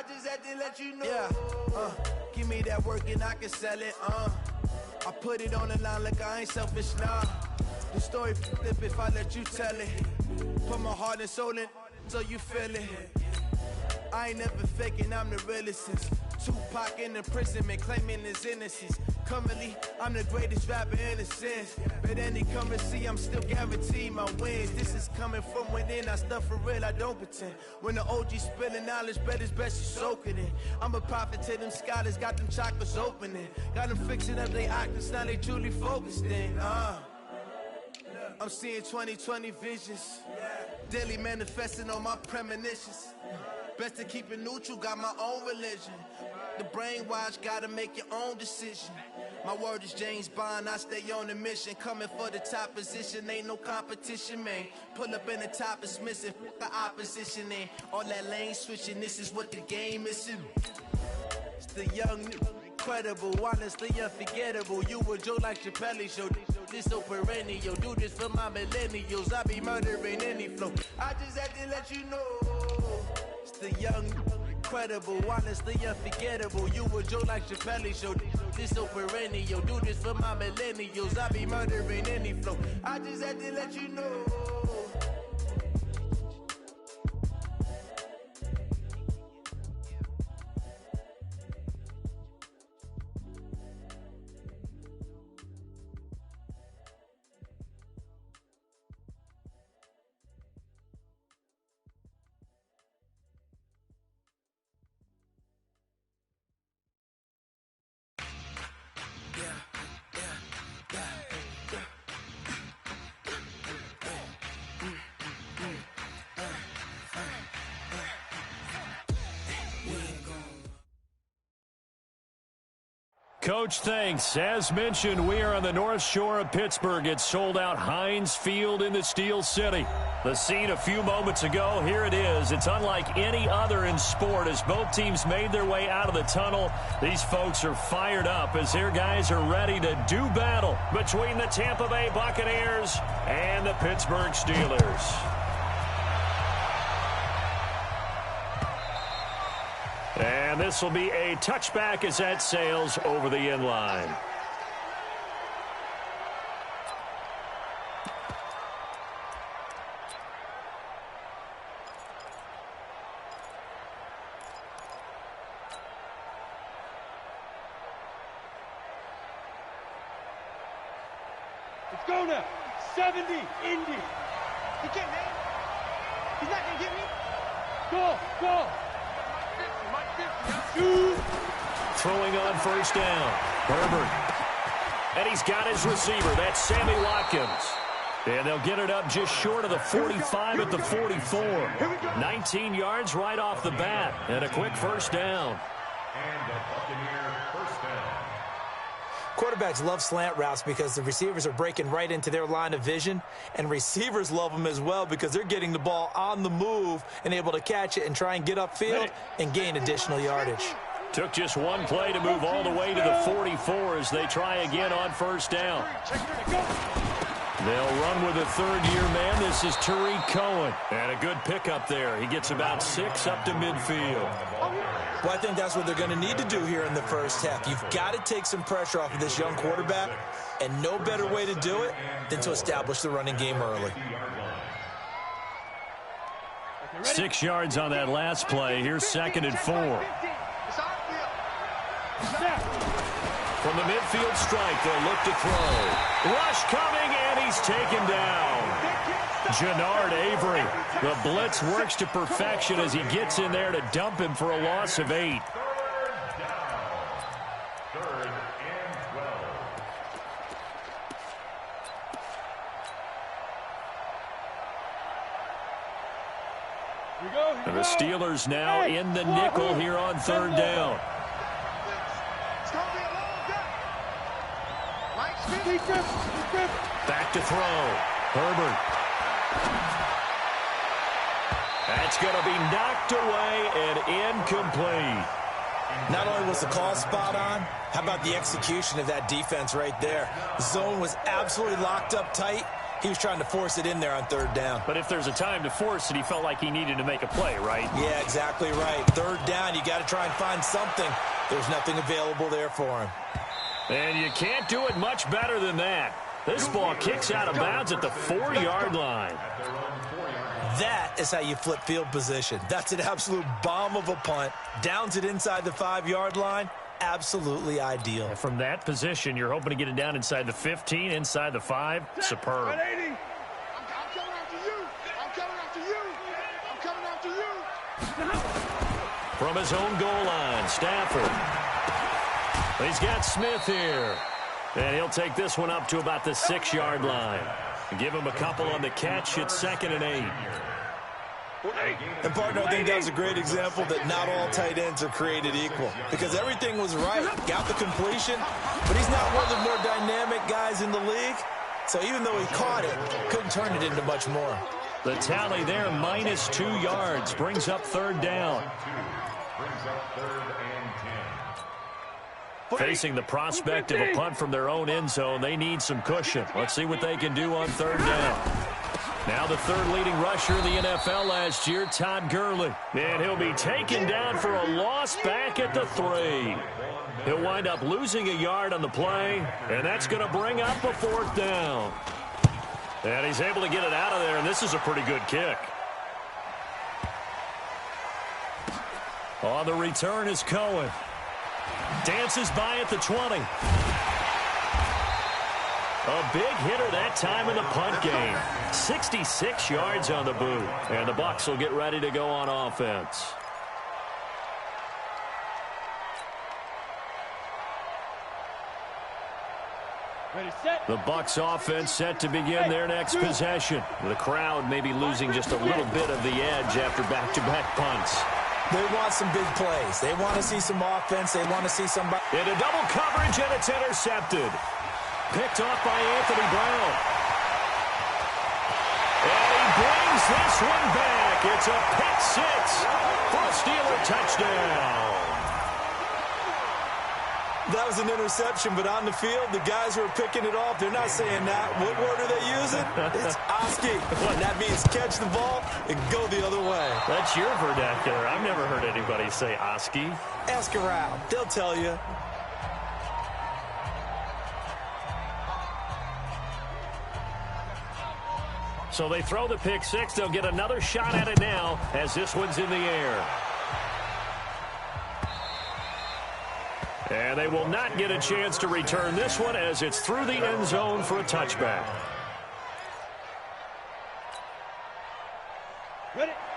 just had to let you know. Yeah, give me that work and I can sell it, I put it on the line like I ain't selfish, nah. The story flip if I let you tell it. Put my heart and soul in so you feel it. I ain't never faking, I'm the realest since Tupac in imprisonment, claiming his innocence. Currently, I'm the greatest rapper in a sense. But any currency, I'm still guaranteed my wins. This is coming from within, I stuff for real, I don't pretend. When the OG spilling knowledge, bet it's best you soak it in. I'm a prophet to them scholars, got them chakras opening. Got them fixing up they octaves, now they truly focused in. I'm seeing 2020 visions. Daily manifesting on my premonitions. Best to keep it neutral, got my own religion. The brainwash, gotta make your own decision. My word is James Bond, I stay on the mission. Coming for the top position, ain't no competition, man. Pull up in the top is missing, the opposition in. All that lane switching, this is what the game is. It's the young, incredible, honestly unforgettable. You a Joe like jrphilly show. This so perennial, do this for my millennials. I be murdering any flow. I just had to let you know. It's the young, incredible, honestly unforgettable. You a Joe like jrphilly show. This so perennial, do this for my millennials. I be murdering any flow. I just had to let you know. Coach, thanks. As mentioned, we are on the North Shore of Pittsburgh. It's sold out Heinz Field in the Steel City. The scene a few moments ago, here it is. It's unlike any other in sport as both teams made their way out of the tunnel. These folks are fired up as their guys are ready to do battle between the Tampa Bay Buccaneers and the Pittsburgh Steelers. And this will be a touchback as that sails over the end line. Let's go now. 70, Indy. He can't hang. He's not going to get me. Go. Throwing on first down. Herbert. And he's got his receiver. That's Sammy Watkins. And they'll get it up just short of the 45 at the 44. 19 yards right off the bat. And a quick first down. And the Buccaneer first down. Quarterbacks love slant routes because the receivers are breaking right into their line of vision, and receivers love them as well because they're getting the ball on the move and able to catch it and try and get upfield and gain additional yardage. Took just one play to move all the way to the 44 as they try again on first down. They'll run with a third-year man. This is Tariq Cohen. And a good pickup there. He gets about 6 up to midfield. Well, I think that's what they're going to need to do here in the first half. You've got to take some pressure off of this young quarterback, and no better way to do it than to establish the running game early. 6 yards on that last play. Here's 2nd and 4. From the midfield strike, they'll look to throw. Rush coming, and he's taken down. Jannard Avery. The blitz works to perfection as he gets in there to dump him for a loss of 8. Third and 12. And the Steelers now in the nickel here on third down. Back to throw. Herbert. That's going to be knocked away and incomplete. Not only was the call spot on, how about the execution of that defense right there? The zone was absolutely locked up tight, He was trying to force it in there on third down. But if there's a time to force it, he felt like he needed to make a play, right? Yeah, exactly right. Third down, you got to try and find something. There's nothing available there for him. And you can't do it much better than that. This ball kicks out of bounds at the 4-yard line. That is how you flip field position. That's an absolute bomb of a punt. Downs it inside the 5-yard line. Absolutely ideal. And from that position, you're hoping to get it down inside the 15, inside the 5. Superb. I'm coming after you. I'm coming after you. I'm coming after you. From his own goal line, Stafford. He's got Smith here. And he'll take this one up to about the 6-yard line. Give him a couple on the catch. It's 2nd and 8. And, partner, I think that was a great example that not all tight ends are created equal. Because everything was right. Got the completion, but he's not one of the more dynamic guys in the league. So even though he caught it, couldn't turn it into much more. The tally there, minus 2 yards, brings up 3rd down. Facing the prospect of a punt from their own end zone, they need some cushion. Let's see what they can do on 3rd down. Now the 3rd leading rusher in the NFL last year, Todd Gurley. And he'll be taken down for a loss back at the 3. He'll wind up losing a yard on the play, and that's going to bring up a 4th down. And he's able to get it out of there, and this is a pretty good kick. On the return is Cohen. Dances by at the 20. A big hitter that time in the punt game. 66 yards on the boot. And the Bucs will get ready to go on offense. Ready, set. The Bucs offense set to begin their next possession. The crowd may be losing just a little bit of the edge after back-to-back punts. They want some big plays. They want to see some offense. They want to see somebody. Into double coverage, and it's intercepted. Picked off by Anthony Brown. And he brings this one back. It's a pick 6 for a Steeler touchdown. That was an interception, but on the field, the guys who are picking it off, they're not saying that. What word are they using? It's Oski. And that means catch the ball and go the other way. That's your vernacular. I've never heard anybody say Oski. Ask around. They'll tell you. So they throw the pick 6. They'll get another shot at it now as this one's in the air. And they will not get a chance to return this one as it's through the end zone for a touchback.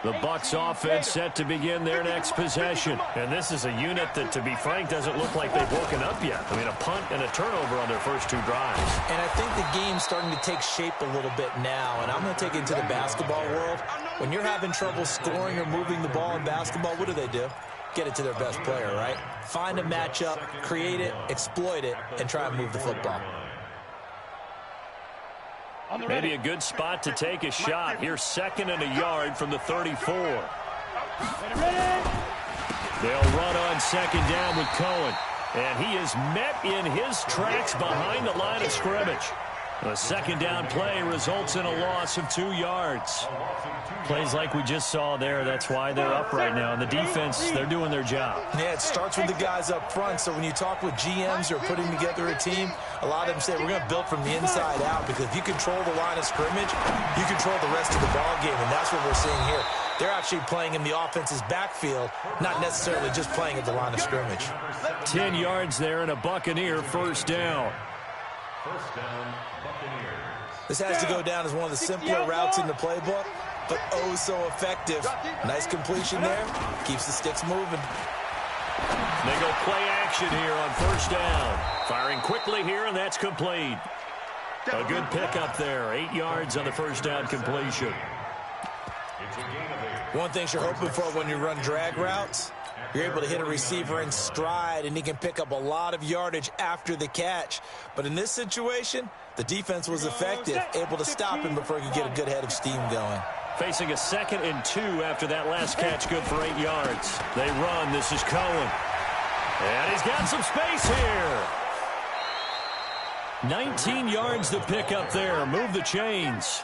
The Bucs offense set to begin their next possession. And this is a unit that, to be frank, doesn't look like they've woken up yet. I mean, a punt and a turnover on their first 2 drives. And I think the game's starting to take shape a little bit now. And I'm going to take it into the basketball world. When you're having trouble scoring or moving the ball in basketball, what do? Get it to their best player, right? Find a matchup, create it, exploit it, and try and move the football. Maybe a good spot to take a shot. Here's 2nd and a yard from the 34. They'll run on 2nd down with Cohen. And he is met in his tracks behind the line of scrimmage. A 2nd down play results in a loss of 2 yards. Plays like we just saw there, that's why they're up right now. And the defense, they're doing their job. Yeah, it starts with the guys up front. So when you talk with GMs who are putting together a team, a lot of them say, we're going to build from the inside out. Because if you control the line of scrimmage, you control the rest of the ball game. And that's what we're seeing here. They're actually playing in the offense's backfield, not necessarily just playing at the line of scrimmage. 10 yards there and a Buccaneer 1st down. First down, Buccaneers. This has to go down as one of the simpler routes in the playbook, but oh so effective. Nice completion there. Keeps the sticks moving. They go play action here on 1st down. Firing quickly here, and that's complete. A good pickup there. 8 yards on the 1st down completion. One thing you're hoping for when you run drag routes, you're able to hit a receiver in stride, and he can pick up a lot of yardage after the catch. But in this situation, the defense was effective, able to stop him before he could get a good head of steam going. Facing a 2nd and 2 after that last catch, good for 8 yards. They run. This is Cohen. And he's got some space here. 19 yards to pick up there. Move the chains.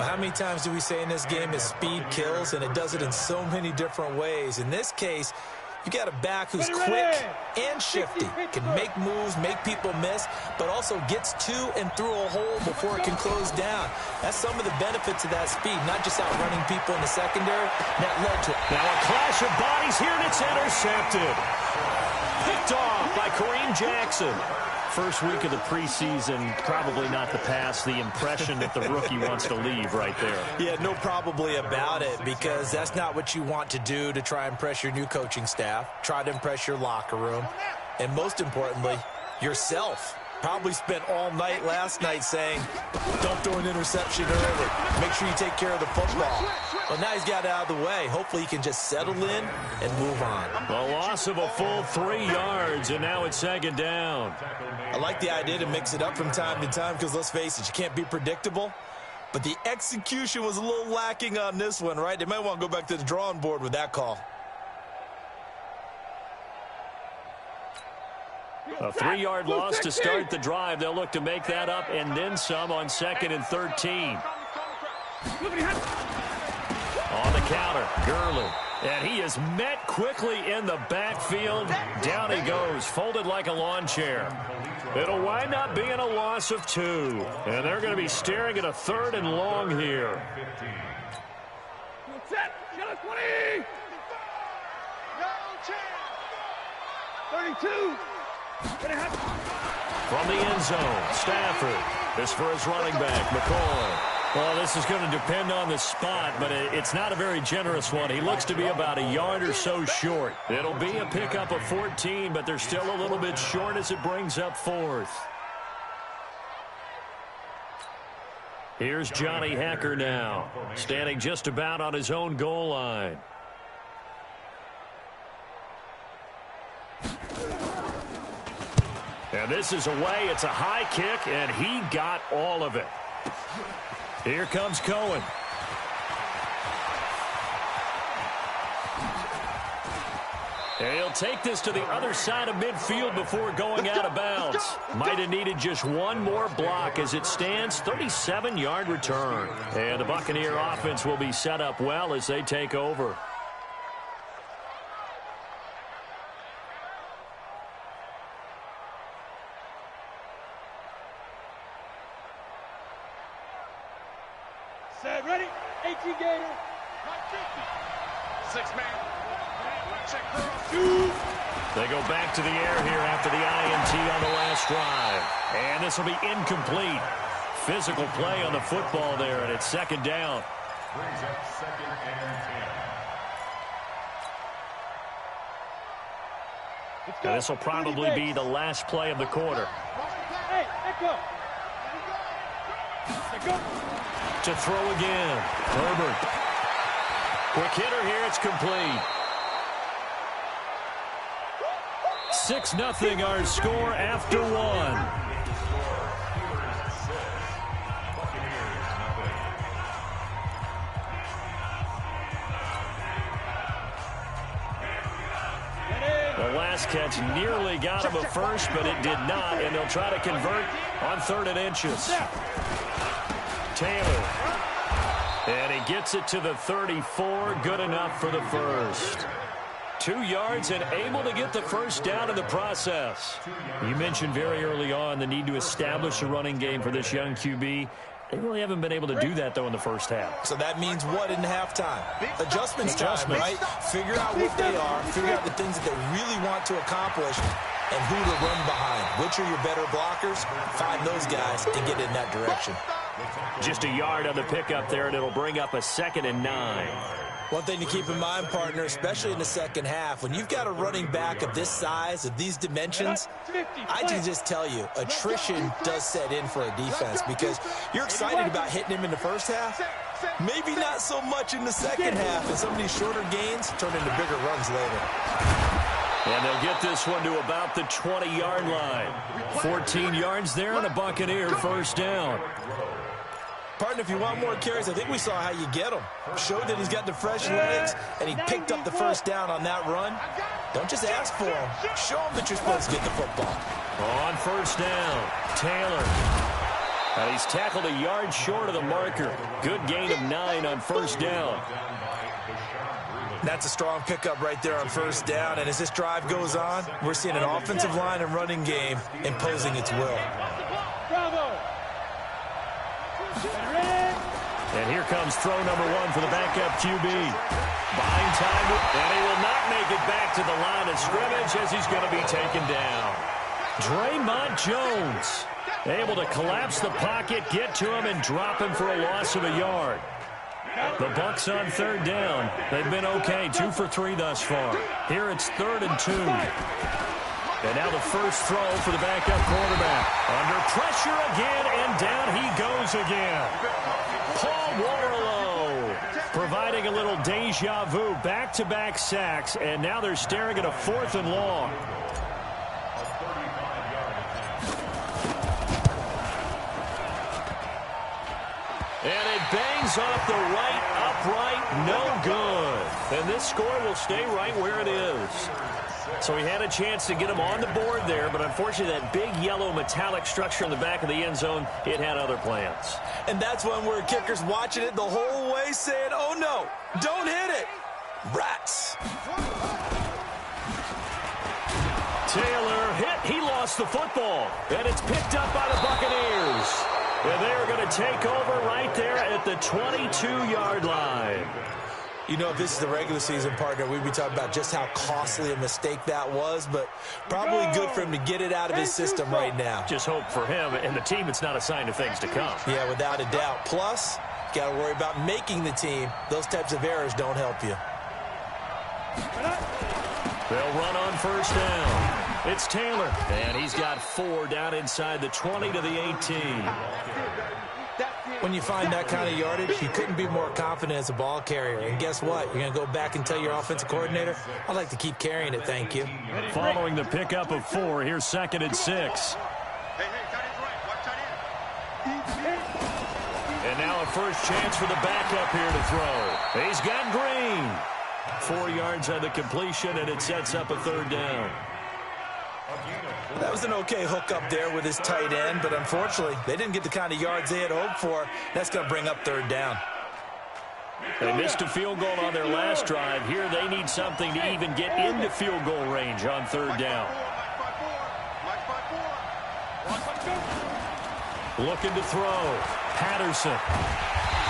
How many times do we say in this game is speed kills, and it does it in so many different ways. In this case, you got a back who's quick and shifty, can make moves, make people miss, but also gets to and through a hole before it can close down. That's some of the benefits of that speed, not just outrunning people in the secondary. That led to now a clash of bodies here, and it's intercepted. Picked off by Kareem Jackson. First week of the preseason, probably not the pass, the impression that the rookie wants to leave right there. Yeah, no probably about it, because that's not what you want to do to try and impress your new coaching staff, try to impress your locker room, and most importantly, yourself. Probably spent all night last night saying, don't throw an interception early. Make sure you take care of the football. Well, now he's got it out of the way. Hopefully he can just settle in and move on. A loss of a full 3 yards, and now it's second down. I like the idea to mix it up from time to time because, let's face it, you can't be predictable. But the execution was a little lacking on this one, right? They might want to go back to the drawing board with that call. A 3-yard loss to start the drive. They'll look to make that up and then some on 2nd and 13. On the counter, Gurley. And he is met quickly in the backfield. Down he goes, folded like a lawn chair. It'll wind up being a loss of 2. And they're going to be staring at a 3rd and long here. Set. 20. 32. From the end zone, Stafford. This for his running back, McCoy. Well, this is going to depend on the spot, but it's not a very generous one. He looks to be about a yard or so short. It'll be a pickup of 14, but they're still a little bit short as it brings up 4th. Here's Johnny Hacker now, standing just about on his own goal line. And this is away. It's a high kick, and he got all of it. Here comes Cohen. And he'll take this to the other side of midfield before going out of bounds. Might have needed just one more block as it stands. 37-yard return. And the Buccaneer offense will be set up well as they take over. Set, ready? 18 Gator. 6-man. They go back to the air here after the INT on the last drive. And this will be incomplete. Physical play on the football there, and it's second down. Brings up 2nd and 10. And this will probably be the last play of the quarter. Hey, echo. To throw again. Herbert. Quick hitter here. It's complete. 6-0 our score after 1. The last catch nearly got him a first, but it did not, and they'll try to convert on 3rd and inches. Taylor. And he gets it to the 34. Good enough for the first. 2 yards and able to get the first down in the process. You mentioned very early on the need to establish a running game for this young QB. They really haven't been able to do that, though, in the first half. So that means what in halftime? Adjustments time, right? Figure out what they are, figure out the things that they really want to accomplish, and who to run behind. Which are your better blockers? Find those guys and get in that direction. Just a yard on the pickup there, and it'll bring up a 2nd and 9. One thing to keep in mind, partner, especially in the second half, when you've got a running back of this size, of these dimensions, I can just tell you, attrition does set in for a defense because you're excited about hitting him in the first half, maybe not so much in the second half, and some of these shorter gains turn into bigger runs later. And they'll get this one to about the 20-yard line. 14 yards there and a Buccaneer first down. Partner, if you want more carries, I think we saw how you get him. Showed that he's got the fresh legs, and he picked up the first down on that run. Don't just ask for him. Show him that you're supposed to get the football. On first down, Taylor. And he's tackled a yard short of the marker. Good gain of 9 on first down. That's a strong pickup right there on first down. And as this drive goes on, we're seeing an offensive line and running game imposing its will. Bravo. And here comes throw number 1 for the backup QB. Buying time, and he will not make it back to the line of scrimmage as he's going to be taken down. Draymond Jones able to collapse the pocket, get to him, and drop him for a loss of a yard. The Bucs on third down. They've been okay, 2 for 3 thus far. Here it's 3rd and 2. And now the first throw for the backup quarterback. Under pressure again, and down he goes again. Paul Warlow providing a little deja vu, back-to-back sacks, and now they're staring at a 4th and long. And it bangs off the right upright, no good. And this score will stay right where it is. So he had a chance to get him on the board there, but unfortunately that big yellow metallic structure in the back of the end zone, it had other plans. And that's when we're kickers watching it the whole way saying, oh no, don't hit it. Rats. Taylor hit, he lost the football, and it's picked up by the Buccaneers. And they're going to take over right there at the 22-yard line. You know, if this is the regular season, partner, we'd be talking about just how costly a mistake that was, but probably good for him to get it out of his system right now. Just hope for him and the team it's not a sign of things to come. Yeah, without a doubt. Plus, got to worry about making the team. Those types of errors don't help you. They'll run on first down. It's Taylor, and he's got 4 down inside the 20 to the 18. When you find that kind of yardage, you couldn't be more confident as a ball carrier. And guess what? You're going to go back and tell your offensive coordinator, I'd like to keep carrying it, thank you. Following the pickup of 4, here's 2nd and 6. And now a first chance for the backup here to throw. He's got Green. 4 yards on the completion, and it sets up a 3rd down. That was an okay hookup there with his tight end, but unfortunately, they didn't get the kind of yards they had hoped for. That's going to bring up 3rd down. They missed a field goal on their last drive. Here they need something to even get into field goal range on 3rd down. Looking to throw. Patterson.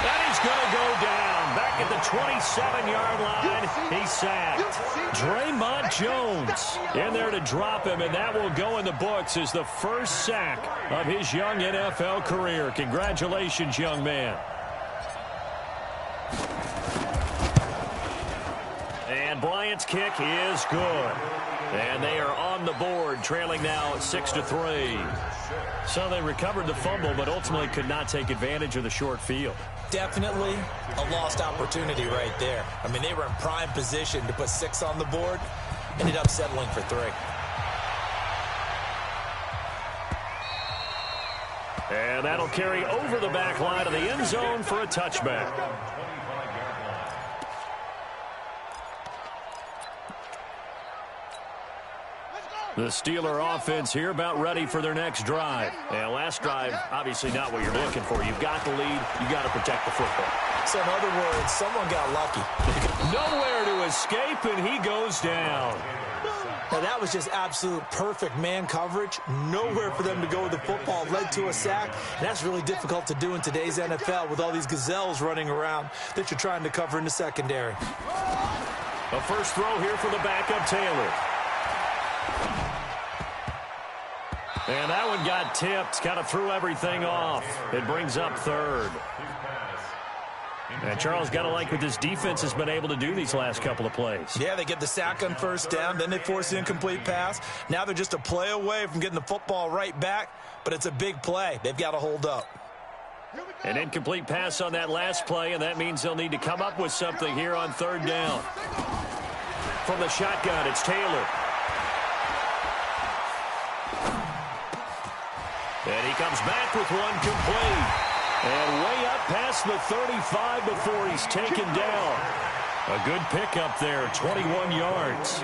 And he's going to go down. Back at the 27-yard line, he's sacked. Draymond Jones in there to drop him, and that will go in the books as the first sack of his young NFL career. Congratulations, young man. And Bryant's kick is good. And they are on the board, trailing now 6-3. So they recovered the fumble, but ultimately could not take advantage of the short field. Definitely a lost opportunity right there. I mean, they were in prime position to put 6 on the board, ended up settling for 3. And that'll carry over the back line of the end zone for a touchback. The Steeler offense here about ready for their next drive. And last drive, obviously not what you're looking for. You've got the lead. You've got to protect the football. So in other words, someone got lucky. Nowhere to escape, and he goes down. Now, that was just absolute perfect man coverage. Nowhere for them to go with the football. Led to a sack. And that's really difficult to do in today's NFL with all these gazelles running around that you're trying to cover in the secondary. A first throw here for the backup, Taylor. And that one got tipped, kind of threw everything off. It brings up 3rd. And Charles, got to like what this defense has been able to do these last couple of plays. Yeah, they get the sack on first down, then they force the incomplete pass. Now they're just a play away from getting the football right back, but it's a big play. They've got to hold up. An incomplete pass on that last play, and that means they'll need to come up with something here on 3rd down. From the shotgun, it's Taylor. And he comes back with one complete. And way up past the 35 before he's taken down. A good pickup there, 21 yards.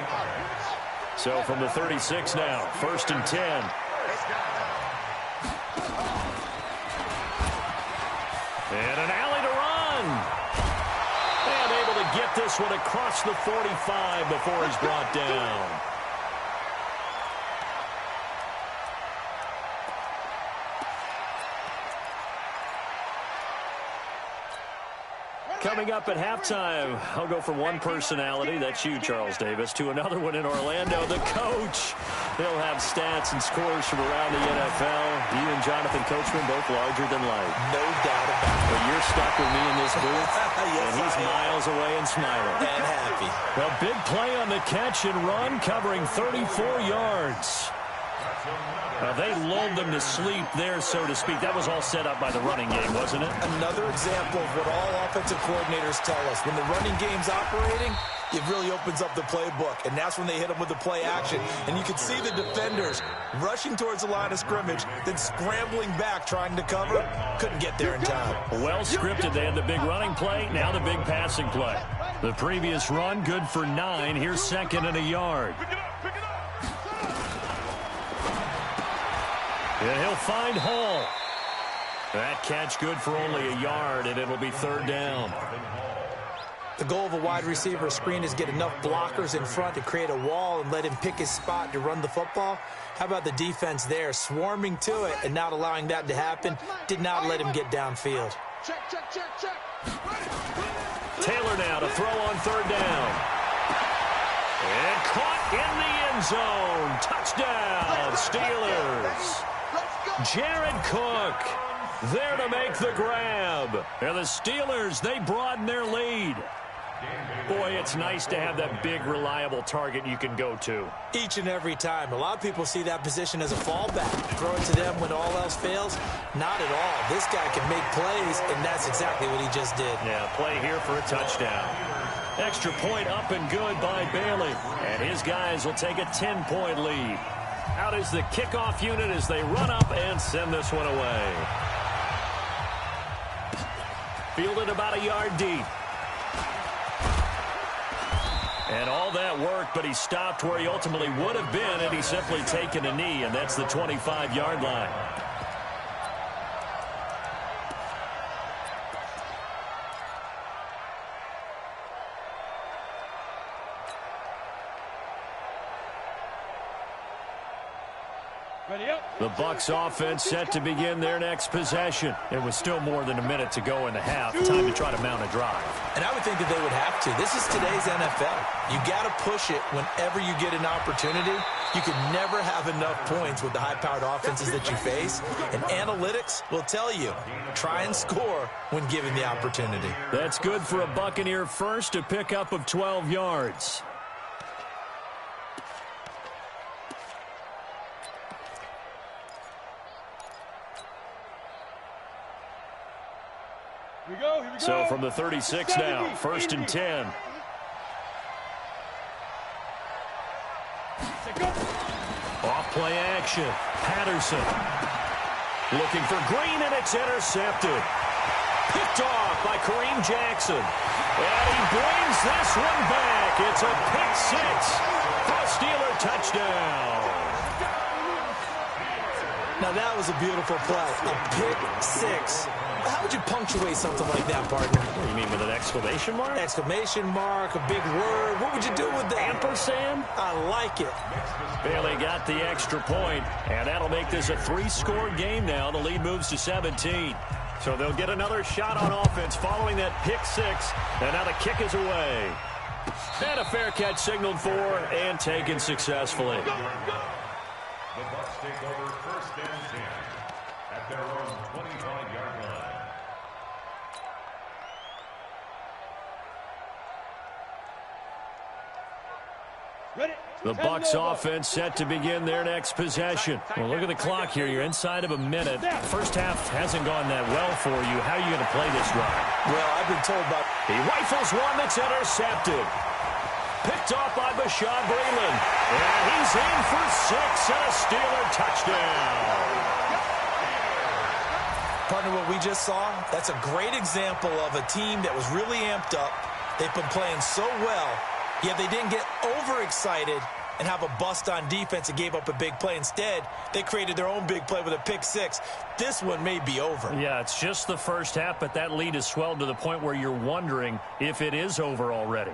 So from the 36 now, 1st and 10 And an alley to run. And able to get this one across the 45 before he's brought down. Coming up at halftime, I'll go from one personality, that's you, Charles Davis, to another one in Orlando, the coach. They'll have stats and scores from around the NFL. You and Jonathan Coachman both larger than life. No doubt about it. But you're stuck with me in this booth, Yes, and he's miles away and smiling. And happy. A big play on the catch and run, covering 34 yards. They lulled them to sleep there, so to speak. That was all set up by the running game, wasn't it? Another example of what all offensive coordinators tell us. When the running game's operating, it really opens up the playbook, and that's when they hit them with the play action. And you can see the defenders rushing towards the line of scrimmage, then scrambling back, trying to cover. Couldn't get there in time. Well scripted. They had the big running play, now the big passing play. The previous run, good for 9. Here's second and a yard. And he'll find Hall. That catch good for only a yard, and it'll be third down. The goal of a wide receiver screen is get enough blockers in front to create a wall and let him pick his spot to run the football. How about the defense there, swarming to it and not allowing that to happen? Did not let him get downfield. Check. Taylor now to throw on third down. And caught in the end zone. Touchdown, Steelers. Jared Cook there to make the grab. And the Steelers, they broaden their lead. Boy, it's nice to have that big, reliable target you can go to. Each and every time. A lot of people see that position as a fallback. Throw it to them when all else fails. Not at all. This guy can make plays, and that's exactly what he just did. Yeah, play here for a touchdown. Extra point up and good by Bailey. And his guys will take a 10-point lead. Out is the kickoff unit as they run up and send this one away. Fielded about a yard deep. And all that work, but he stopped where he ultimately would have been had he simply taken a knee, and that's the 25-yard line. The Bucs offense set to begin their next possession. It was still more than a minute to go in the half. Time to try to mount a drive. And I would think that they would have to. This is today's NFL. You got to push it whenever you get an opportunity. You can never have enough points with the high-powered offenses that you face. And analytics will tell you, try and score when given the opportunity. That's good for a Buccaneer first, a pickup of 12 yards. Here we go. So from the 36 now, first and 10. Off play action. Patterson looking for Green, and it's intercepted. Picked off by Kareem Jackson. And he brings this one back. It's a pick six for a Steeler touchdown. Now that was a beautiful play. A pick six. How would you punctuate something like that, partner? What do you mean, with an exclamation mark? Exclamation mark, a big word. What would you do with that? Ampersand? I like it. Bailey got the extra point, and that'll make this a 3-score game now. The lead moves to 17. So they'll get another shot on offense following that pick six, and now the kick is away. And a fair catch signaled for and taken successfully. The Bucs take over first and 10 at their own 25-yard line. The Bucs offense set to begin their next possession. Well, look at the clock here. You're inside of a minute. First half hasn't gone that well for you. How are you going to play this drive? Well, I've been told about... He rifles one that's intercepted. Picked off by Bashaud Breeland. And he's in for 6 and a Steeler touchdown. Partner, what we just saw, that's a great example of a team that was really amped up. They've been playing so well, yet they didn't get overexcited and have a bust on defense and gave up a big play. Instead, they created their own big play with a pick six. This one may be over. Yeah, it's just the first half, but that lead has swelled to the point where you're wondering if it is over already.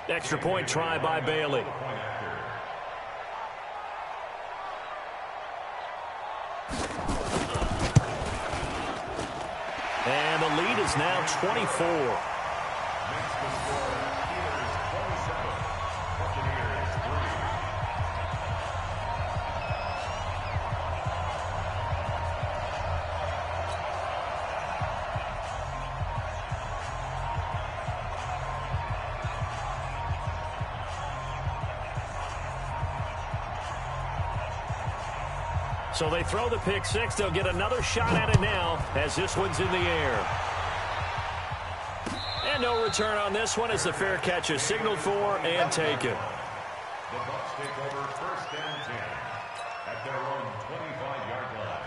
Extra point try by Bailey. And the lead is now 24. So they throw the pick six. They'll get another shot at it now as this one's in the air. And no return on this one as the fair catch is signaled for and taken. The Bucs take over first and 10 at their own 25-yard line.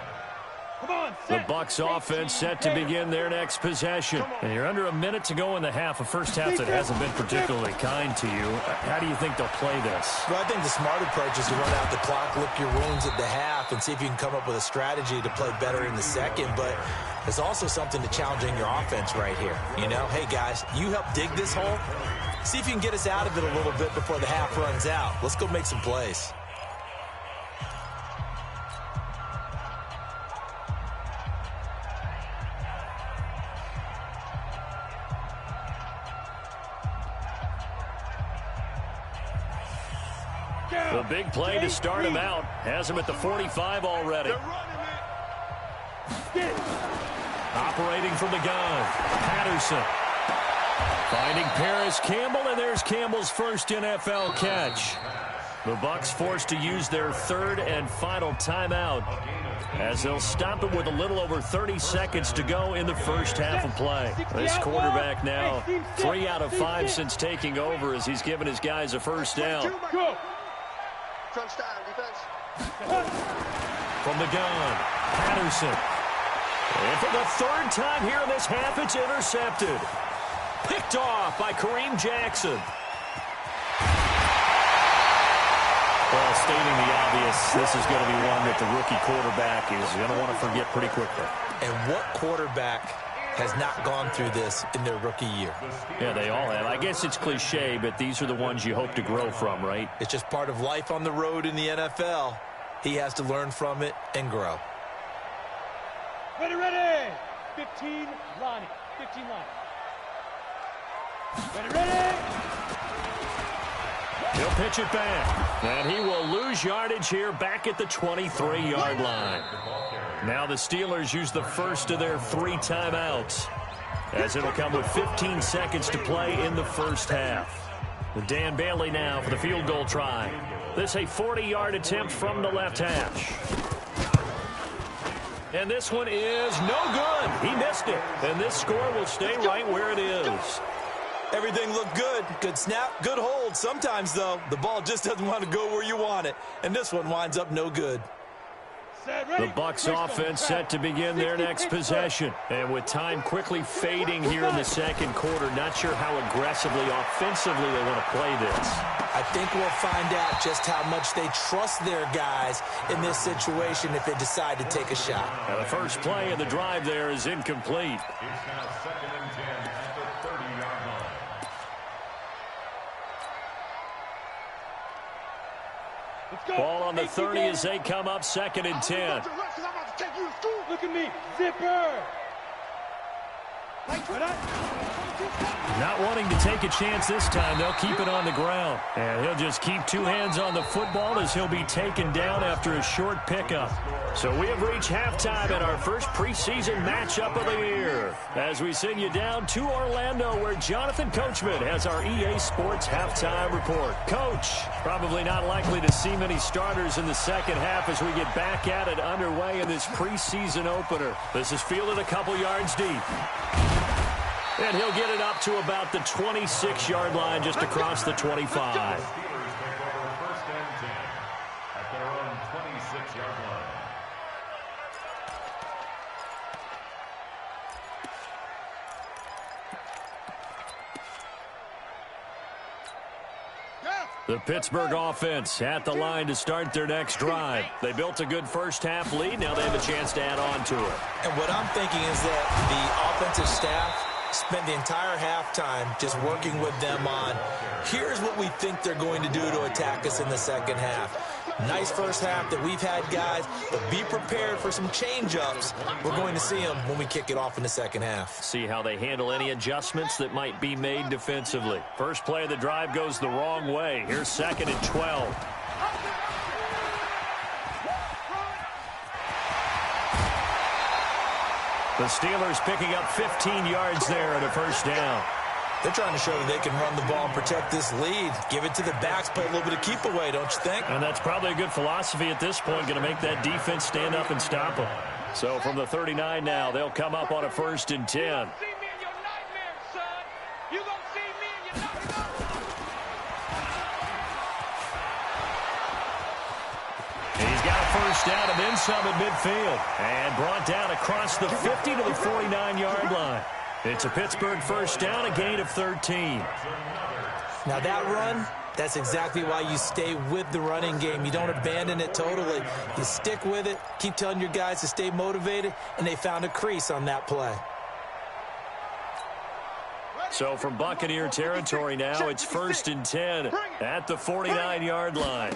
Come on, The Bucs offense set to begin their next possession. And you're under a minute to go in the half. A first half that hasn't been particularly kind to you. How do you think they'll play this? Well, I think the smart approach is to run out the clock, lick your wounds at the half, and see if you can come up with a strategy to play better in the second. But there's also something to challenging your offense right here. You know, hey, guys, you help dig this hole. See if you can get us out of it a little bit before the half runs out. Let's go make some plays. The big play to start him out. Has him at the 45 already. Operating from the gun. Patterson. Finding Paris Campbell, and there's Campbell's first NFL catch. The Bucs forced to use their third and final timeout as they'll stop it with a little over 30 seconds to go in the first half of play. This quarterback now 3 out of 5 since taking over as he's given his guys a first down. Crunch time, defense. From the gun, Patterson. And for the third time here in this half, it's intercepted. Picked off by Kareem Jackson. Well, stating the obvious, this is going to be one that the rookie quarterback is going to want to forget pretty quickly. And what quarterback has not gone through this in their rookie year? Yeah, they all have. I guess it's cliche, but these are the ones you hope to grow from, right? It's just part of life on the road in the NFL. He has to learn from it and grow. Ready, ready. 15, Lonnie. 15, Lonnie. Ready, ready. He'll pitch it back. And he will lose yardage here back at the 23-yard line. Now the Steelers use the first of their 3 timeouts, as it'll come with 15 seconds to play in the first half. Dan Bailey now for the field goal try. This a 40-yard attempt from the left hash. And this one is no good. He missed it. And this score will stay right where it is. Everything looked good. Good snap, good hold. Sometimes, though, the ball just doesn't want to go where you want it. And this one winds up no good. The Bucs offense set to begin their next possession. And with time quickly fading here in the second quarter, not sure how aggressively, offensively they want to play this. I think we'll find out just how much they trust their guys in this situation if they decide to take a shot. Now the first play of the drive there is incomplete. It's now 2nd and 10 at the 30-yard line. Ball on the 30 as they come up 2nd and 10. Look at me, zipper. Not wanting to take a chance this time, they'll keep it on the ground. And he'll just keep 2 hands on the football as he'll be taken down after a short pickup. So we have reached halftime at our first preseason matchup of the year, as we send you down to Orlando, where Jonathan Coachman has our EA Sports halftime report. Coach, probably not likely to see many starters in the second half as we get back at it underway in this preseason opener. This is fielded a couple yards deep. And he'll get it up to about the 26-yard line, just across the 25. Steelers take over 1st and 10 at their own 26-yard line. The Pittsburgh offense at the line to start their next drive. They built a good first-half lead. Now they have a chance to add on to it. And what I'm thinking is that the offensive staff spent the entire halftime just working with them on, here's what we think they're going to do to attack us in the second half. Nice first half that we've had, guys, but be prepared for some change-ups. We're going to see them when we kick it off in the second half. See how they handle any adjustments that might be made defensively. First play of the drive goes the wrong way. Here's 2nd and 12. The Steelers picking up 15 yards there and a first down. They're trying to show that they can run the ball and protect this lead. Give it to the backs, play a little bit of keep away, don't you think? And that's probably a good philosophy at this point, going to make that defense stand up and stop them. So from the 39 now, they'll come up on a 1st and 10. He's got a first down and then some at midfield. And brought down across the 50 to the 49-yard line. It's a Pittsburgh first down, a gain of 13. Now that run, that's exactly why you stay with the running game. You don't abandon it totally. You stick with it, keep telling your guys to stay motivated, and they found a crease on that play. So from Buccaneer territory now, it's 1st and 10 at the 49-yard line.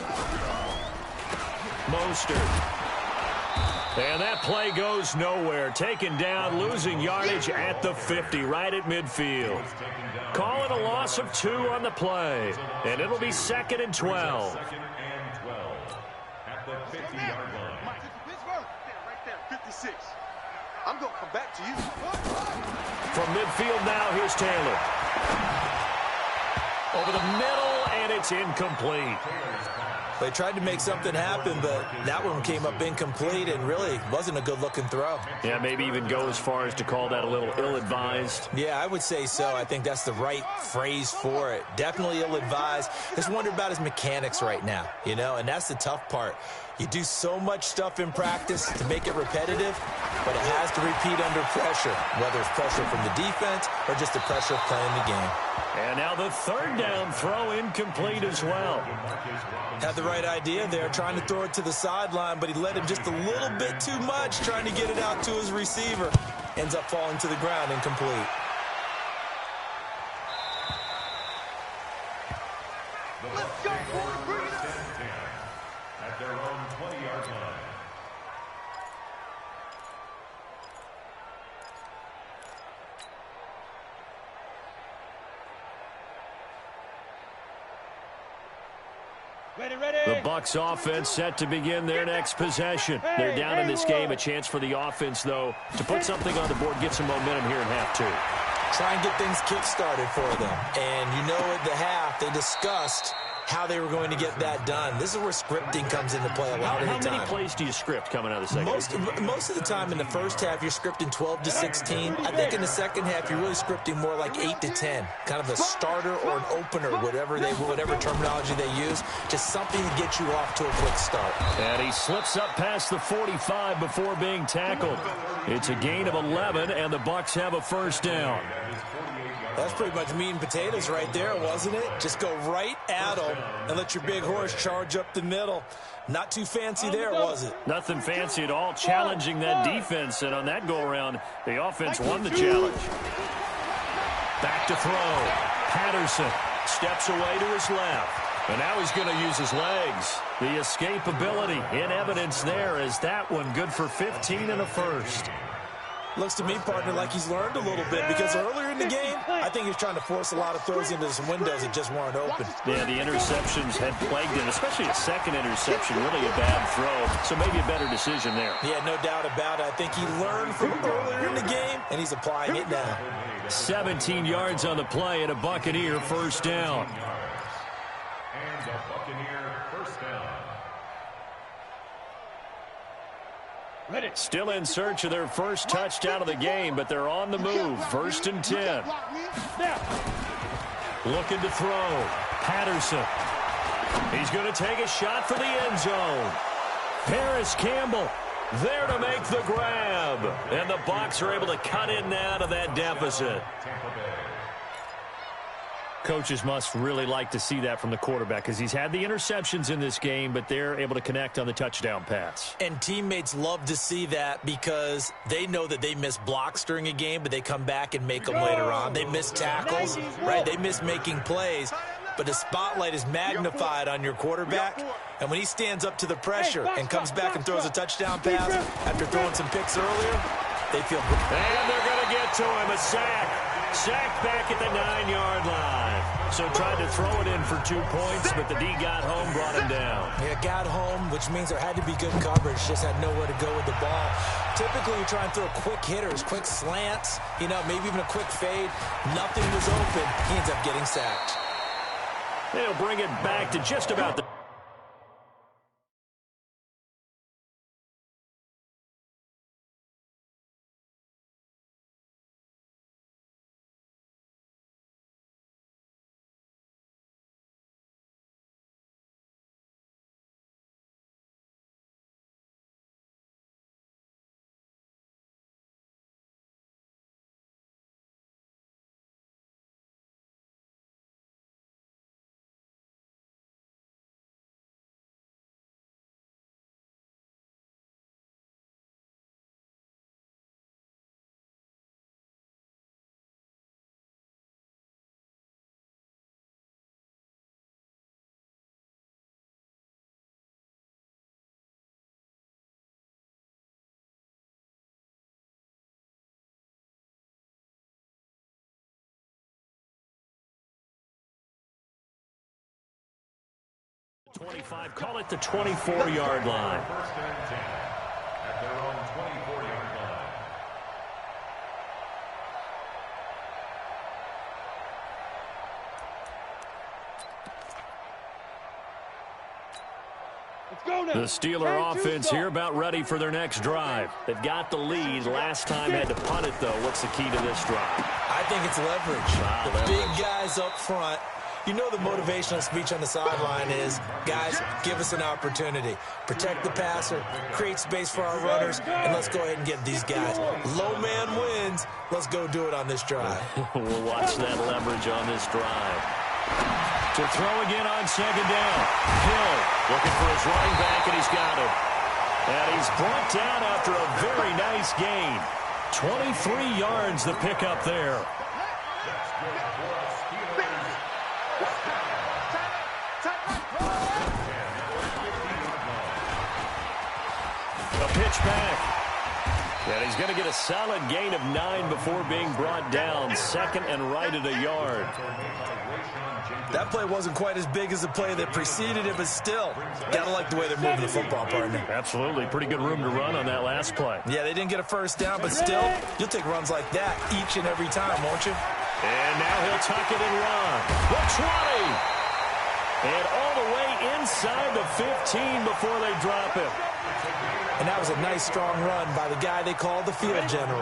Mostert. And that play goes nowhere. Taken down, losing yardage at the 50, right at midfield. Call it a loss of 2 on the play. And it'll be 2nd and 12. 2nd and 12 at the 50-yard line. Right there, 56. I'm going to come back to you. From midfield now, here's Taylor. Over the middle, and it's incomplete. They tried to make something happen, but that one came up incomplete and really wasn't a good-looking throw. Yeah, maybe even go as far as to call that a little ill-advised. Yeah, I would say so. I think that's the right phrase for it. Definitely ill-advised. Just wonder about his mechanics right now, you know, and that's the tough part. You do so much stuff in practice to make it repetitive, but it has to repeat under pressure, whether it's pressure from the defense or just the pressure of playing the game. And now the 3rd down throw incomplete as well. Had the right idea there, trying to throw it to the sideline, but he let him just a little bit too much, trying to get it out to his receiver. Ends up falling to the ground incomplete. Let's go, boys. Bring it up. At their own 20-yard line. The Bucs offense set to begin their next possession. They're down in this game. A chance for the offense, though, to put something on the board, get some momentum here in half 2. Try and get things kick-started for them. And you know at the half, they discussed how they were going to get that done. This is where scripting comes into play a lot of the time. How many plays do you script coming out of the second? Most of the time in the first half, you're scripting 12 to 16. I think in the second half, you're really scripting more like 8 to 10. Kind of a starter or an opener, whatever terminology they use. Just something to get you off to a quick start. And he slips up past the 45 before being tackled. It's a gain of 11, and the Bucs have a first down. That's pretty much meat and potatoes right there, wasn't it? Just go right at them and let your big horse charge up the middle. Not too fancy there, was it? Nothing fancy at all, challenging that defense. And on that go-around, the offense won the challenge. Back to throw. Patterson steps away to his left. And now he's going to use his legs. The escapability in evidence there is that one good for 15 and a first. Looks to me, partner, like he's learned a little bit because earlier in the game, I think he was trying to force a lot of throws into some windows that just weren't open. Yeah, the interceptions had plagued him, especially a second interception, really a bad throw. So maybe a better decision there. Yeah, no doubt about it. I think he learned from earlier in the game, and he's applying it now. 17 yards on the play and a Buccaneer first down. And a Buccaneer first down. Still in search of their first touchdown of the game, but they're on the move. 1st and 10. Looking to throw. Patterson. He's going to take a shot for the end zone. Paris Campbell there to make the grab. And the Bucs are able to cut in now to that deficit. Coaches must really like to see that from the quarterback because he's had the interceptions in this game, but they're able to connect on the touchdown pass. And teammates love to see that because they know that they miss blocks during a game, but they come back and make them later on. They miss tackles, right? They miss making plays, but the spotlight is magnified on your quarterback. And when he stands up to the pressure and comes back and throws a touchdown pass after throwing some picks earlier, they feel good. And they're going to get to him, a sack. Sacked back at the 9-yard line. So tried to throw it in for 2 points, but the D got home, brought him down. Yeah, got home, which means there had to be good coverage. Just had nowhere to go with the ball. Typically, you try and throw quick hitters, quick slants, maybe even a quick fade. Nothing was open. He ends up getting sacked. They'll bring it back to just about the... ...25, call it the 24-yard line. First and 10 at their own 24-yard line. Let's go now. The Steeler offense here about ready for their next drive. They've got the lead. Last time had to punt it, though. What's the key to this drive? I think it's leverage. Wow, The big guys up front. The motivational speech on the sideline is, guys, give us an opportunity. Protect the passer, create space for our runners, and let's go ahead and get these guys. Low man wins. Let's go do it on this drive. We'll watch that leverage on this drive. To throw again on second down. Hill looking for his running back, and he's got him. And he's brought down after a very nice gain. 23 yards the pickup there. A pitch back. And he's going to get a solid gain of 9 before being brought down. Second and right at a yard. That play wasn't quite as big as the play that preceded it, but still, gotta like the way they're moving the football, partner. Absolutely. Pretty good room to run on that last play. Yeah, they didn't get a first down, but still, you'll take runs like that each and every time, won't you? And now he'll tuck it and run. The 20. And all the way inside the 15 before they drop him. And that was a nice, strong run by the guy they called the field general.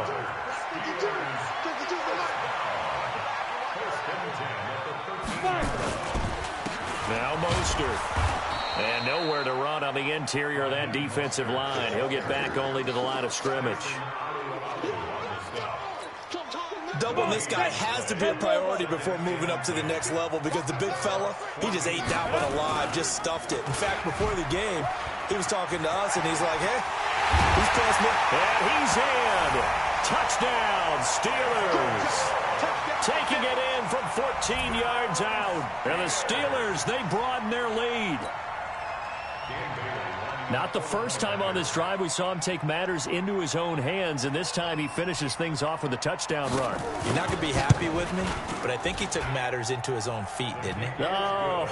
Now Mostert. And nowhere to run on the interior of that defensive line. He'll get back only to the line of scrimmage. Doubling this guy has to be a priority before moving up to the next level because the big fella, he just ate that one alive, just stuffed it. In fact, before the game, he was talking to us, and he's like, hey, he's past me. And he's in. Touchdown, Steelers. Taking it in from 14 yards out. And the Steelers, they broaden their lead. Not the first time on this drive we saw him take matters into his own hands, and this time he finishes things off with a touchdown run. You're not going to be happy with me, but I think he took matters into his own feet, didn't he? Oh,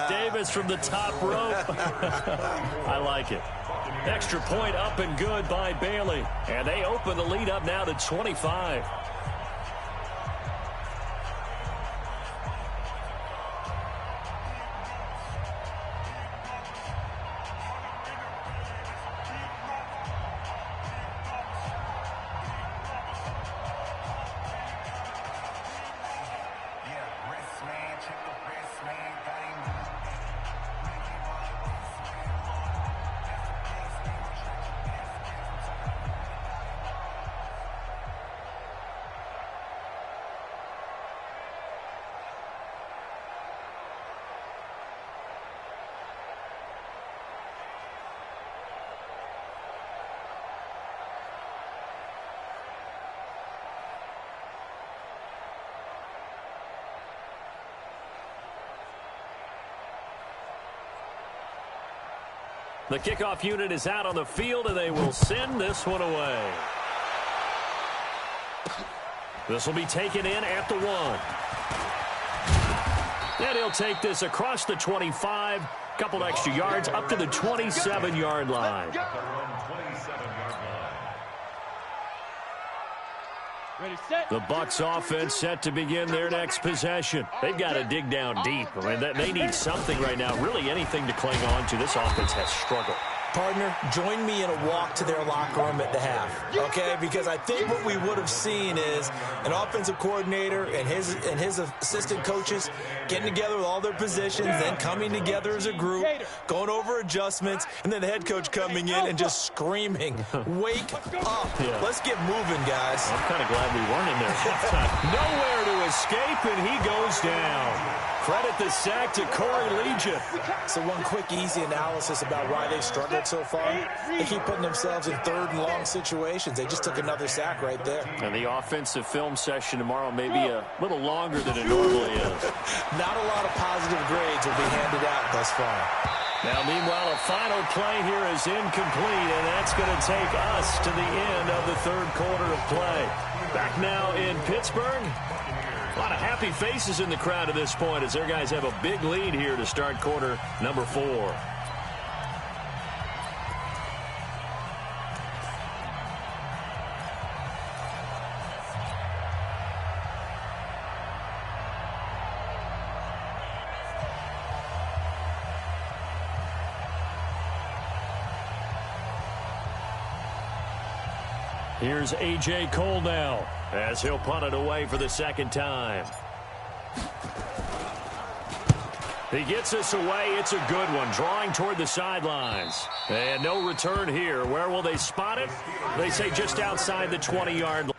Davis from the top rope. I like it. Extra point up and good by Bailey. And they open the lead up now to 25. The kickoff unit is out on the field, and they will send this one away. This will be taken in at the 1. And he'll take this across the 25, couple extra yards, up to the 27-yard line. The Bucs offense set to begin their next possession. They've got to dig down deep. I mean, they need something right now, really anything to cling on to. This offense has struggled. Partner, join me in a walk to their locker room at the half, okay? Because I think what we would have seen is an offensive coordinator and his assistant coaches getting together with all their positions, then coming together as a group, going over adjustments, and then the head coach coming in and just screaming, "Wake up. Yeah. Let's get moving, guys." I'm kind of glad we weren't in there. Nowhere to escape, and he goes down. Credit the sack to Corey Legion. So one quick, easy analysis about why they've struggled so far. They keep putting themselves in third and long situations. They just took another sack right there. And the offensive film session tomorrow may be a little longer than it normally is. Not a lot of positive grades will be handed out thus far. Now, meanwhile, a final play here is incomplete, and that's going to take us to the end of the third quarter of play. Back now in Pittsburgh. A lot of happy faces in the crowd at this point as their guys have a big lead here to start quarter number 4. Here's A.J. Cole now as he'll punt it away for the second time. He gets this away. It's a good one, drawing toward the sidelines. And no return here. Where will they spot it? They say just outside the 20-yard line.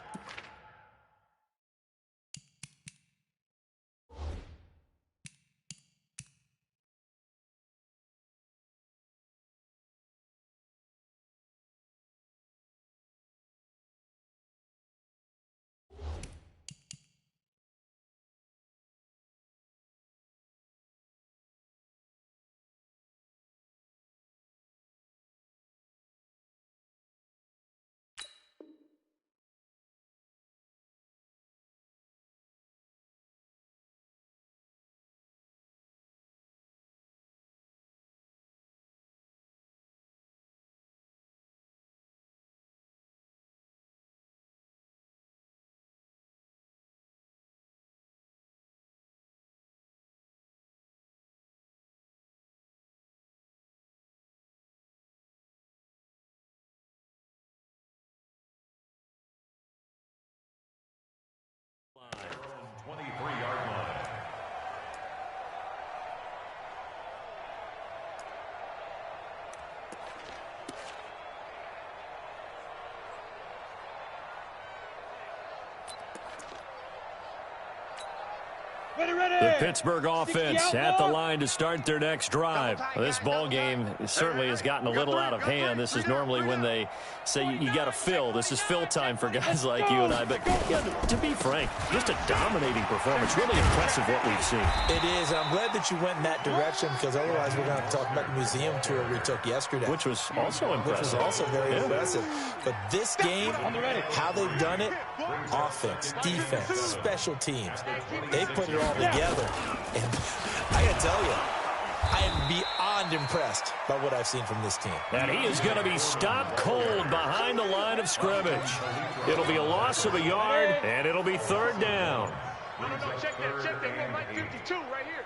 The Pittsburgh offense at the line to start their next drive. This ball game certainly has gotten a little out of hand. This is normally when they say you got to fill. This is fill time for guys like you and I. But yeah, to be frank, just a dominating performance. Really impressive what we've seen. It is. I'm glad that you went in that direction because otherwise we're going to talk about the museum tour we took yesterday. Which was also impressive. Which was also very impressive. But this game, how they've done it, offense, defense, special teams, they've put it all together. And I got to tell you, I am beyond impressed by what I've seen from this team. And he is going to be stopped cold behind the line of scrimmage. It'll be a loss of a yard, and it'll be third down. No, check that. We're like 52 right here.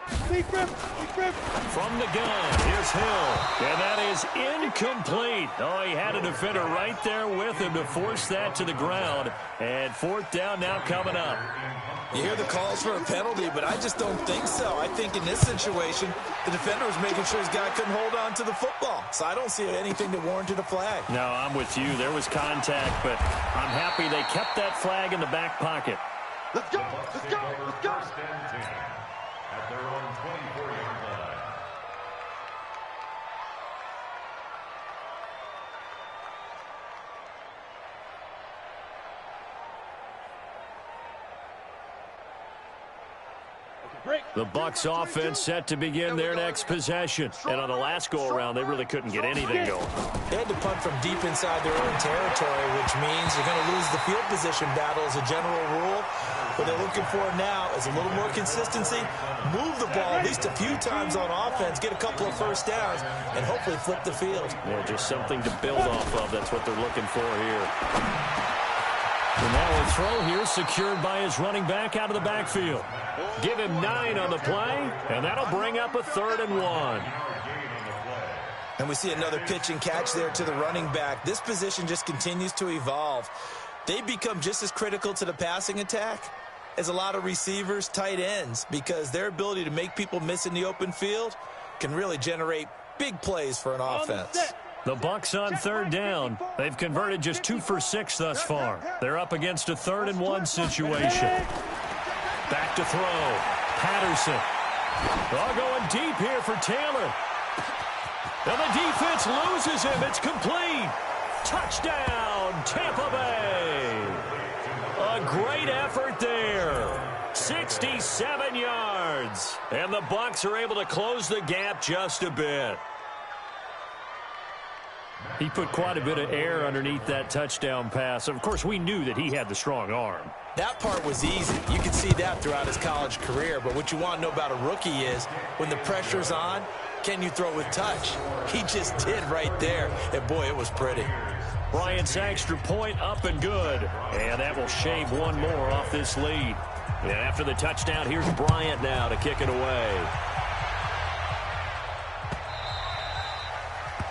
From the gun, here's Hill. And that is incomplete. Oh, he had a defender right there with him to force that to the ground. And fourth down now coming up. You hear the calls for a penalty, but I just don't think so. I think in this situation, the defender was making sure his guy couldn't hold on to the football. So I don't see anything that warranted a flag. No, I'm with you. There was contact, but I'm happy they kept that flag in the back pocket. Let's go. First and 10 at their own 24-yard line. The Bucs offense set to begin their next possession. And on the last go-around, they really couldn't get anything going. They had to punt from deep inside their own territory, which means you're going to lose the field position battle as a general rule. What they're looking for now is a little more consistency, move the ball at least a few times on offense, get a couple of first downs, and hopefully flip the field. Yeah, just something to build off of. That's what they're looking for here. And now a throw here secured by his running back out of the backfield. Give him 9 on the play, and that'll bring up a 3rd and 1. And we see another pitch and catch there to the running back. This position just continues to evolve. They become just as critical to the passing attack as a lot of receivers, tight ends, because their ability to make people miss in the open field can really generate big plays for an offense. The Bucs on 3rd down. They've converted just 2 for 6 thus far. They're up against a 3rd and 1 situation. Back to throw. Patterson. All going deep here for Taylor. And the defense loses him. It's complete. Touchdown, Tampa Bay. A great effort there. 67 yards. And the Bucs are able to close the gap just a bit. He put quite a bit of air underneath that touchdown pass. Of course, we knew that he had the strong arm. That part was easy. You can see that throughout his college career. But what you want to know about a rookie is when the pressure's on, can you throw with touch? He just did right there. And, boy, it was pretty. Bryant's extra point up and good. And that will shave one more off this lead. And after the touchdown, here's Bryant now to kick it away.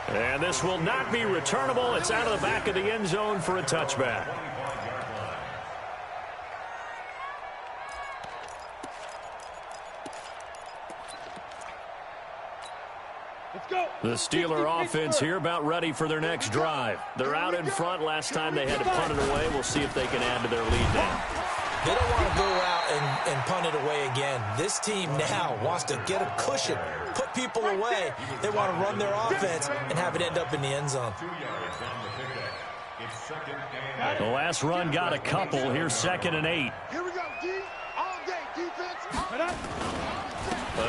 And this will not be returnable. It's out of the back of the end zone for a touchback. The Steeler offense here about ready for their next drive. They're out in front. Last time they had to punt it away. We'll see if they can add to their lead now. They don't want to go out and punt it away again. This team now wants to get a cushion, put people away. They want to run their offense and have it end up in the end zone. The last run got a couple. Here's 2nd and 8. Here we go, D. All day, defense.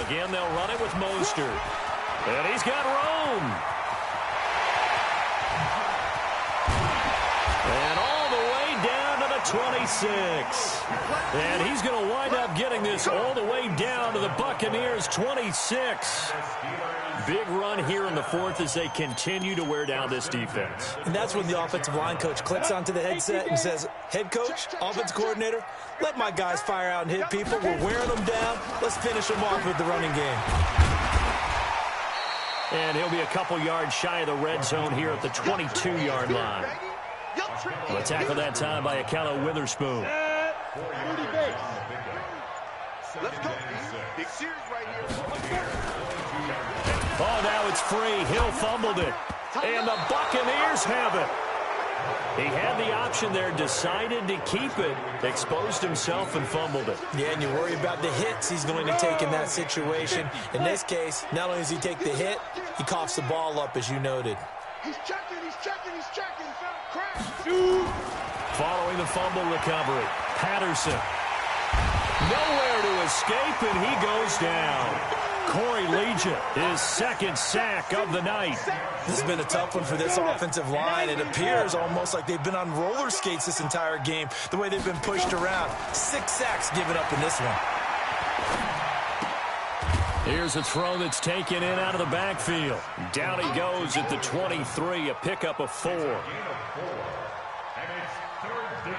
Again, they'll run it with Mostert. And he's got Rome. And all the way down to the 26. And he's going to wind up getting this all the way down to the Buccaneers' 26. Big run here in the 4th as they continue to wear down this defense. And that's when the offensive line coach clicks onto the headset and says, head coach, offensive coordinator, let my guys fire out and hit people. We're wearing them down. Let's finish them off with the running game. And he'll be a couple yards shy of the red zone here at the 22-yard line. A tackle that time by Akello Witherspoon. Let's go, big series right here. Oh, now it's free. Hill fumbled it. And the Buccaneers have it. He had the option there, decided to keep it, exposed himself and fumbled it. Yeah, and you worry about the hits he's going to take in that situation. In this case, not only does he take the hit, he coughs the ball up, as you noted. He's checking. Crash. Following the fumble recovery, Patterson. Nowhere to escape, and he goes down. Corey Legion, his 2nd sack of the night. This has been a tough one for this offensive line. It appears almost like they've been on roller skates this entire game, the way they've been pushed around. 6 sacks given up in this one. Here's a throw that's taken in out of the backfield. Down he goes at the 23, a pickup of 4.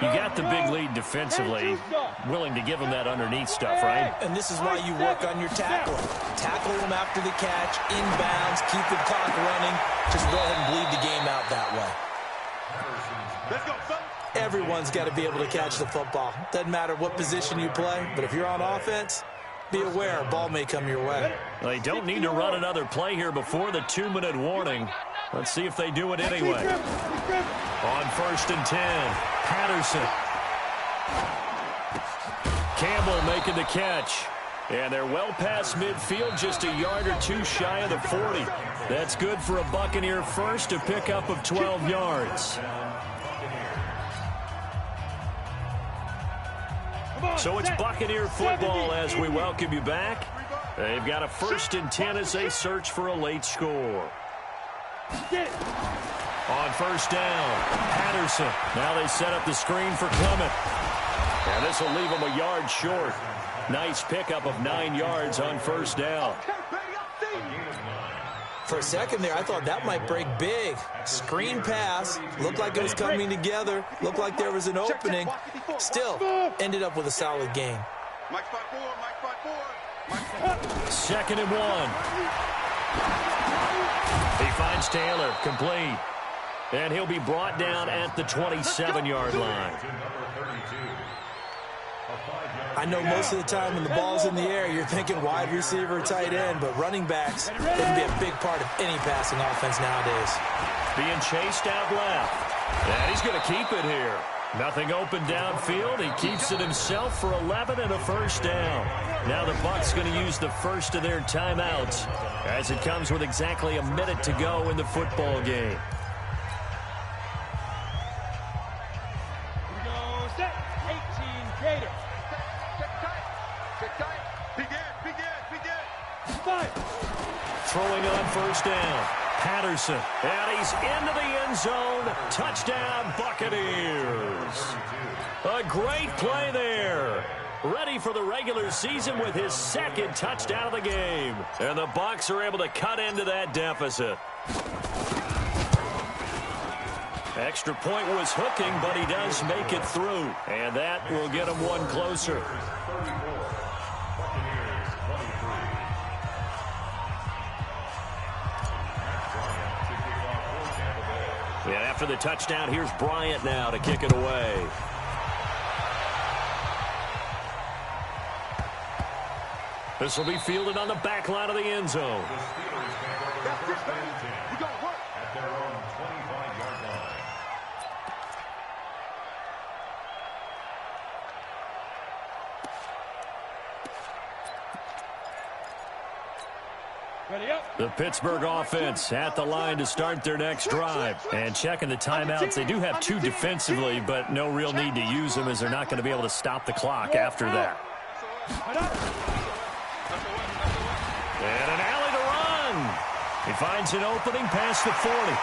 You got the big lead defensively, willing to give them that underneath stuff, right? And this is why you work on your tackling. Tackle them after the catch, inbounds, keep the clock running. Just go ahead and bleed the game out that way. Let's go, son. Everyone's got to be able to catch the football. Doesn't matter what position you play, but if you're on offense, be aware a ball may come your way. They don't need to run another play here before the 2-minute warning. Let's see if they do it anyway. On 1st and 10, Patterson. Campbell making the catch. And they're well past midfield, just a yard or 2 shy of the 40. That's good for a Buccaneer first, a pickup of 12 yards. So it's Buccaneer football as we welcome you back. They've got a 1st and 10 as they search for a late score. On 1st down, Patterson. Now they set up the screen for Clement. And this will leave him a yard short. Nice pickup of 9 yards on 1st down. For a second there, I thought that might break big. Screen pass. Looked like it was coming together. Looked like there was an opening. Still, ended up with a solid game. 2nd and 1. He finds Taylor, complete. And he'll be brought down at the 27-yard line. I know most of the time when the ball's in the air, you're thinking wide receiver, tight end, but running backs, they can be a big part of any passing offense nowadays. Being chased out left. And he's going to keep it here. Nothing open downfield. He keeps it himself for 11 and a 1st down. Now the Bucs going to use the first of their timeouts as it comes with exactly a minute to go in the football game. Throwing on 1st down. Patterson. And he's into the end zone. Touchdown, Buccaneers. A great play there. Ready for the regular season with his 2nd touchdown of the game. And the Bucs are able to cut into that deficit. Extra point was hooking, but he does make it through. And that will get him one closer. And after the touchdown, here's Bryant now to kick it away. This will be fielded on the back line of the end zone. At their own 25-yard line. The Pittsburgh offense at the line to start their next drive. And checking the timeouts, they do have 2 defensively, but no real need to use them as they're not going to be able to stop the clock after that. And an alley to run. He finds an opening past the 40.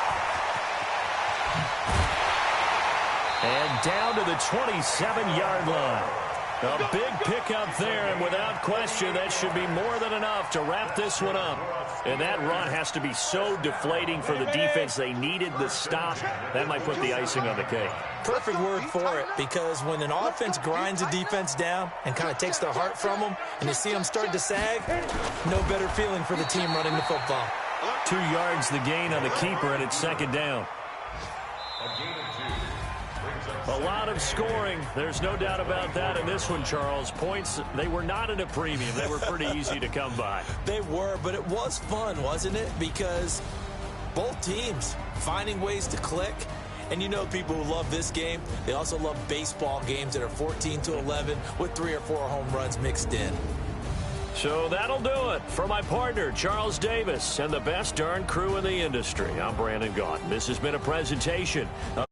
And down to the 27-yard line. A big pickup there, and without question, that should be more than enough to wrap this one up. And that run has to be so deflating for the defense. They needed the stop. That might put the icing on the cake. Perfect word for it, because when an offense grinds a defense down and kind of takes their heart from them, and you see them start to sag, no better feeling for the team running the football. 2 yards the gain on the keeper, and it's 2nd down. A lot of scoring. There's no doubt about that in this one, Charles. Points, they were not at a premium. They were pretty easy to come by. They were, but it was fun, wasn't it? Because both teams finding ways to click. And you know people who love this game, they also love baseball games that are 14-11 with 3 or 4 home runs mixed in. So that'll do it. For my partner, Charles Davis, and the best darn crew in the industry, I'm Brandon Gaudin. This has been a presentation of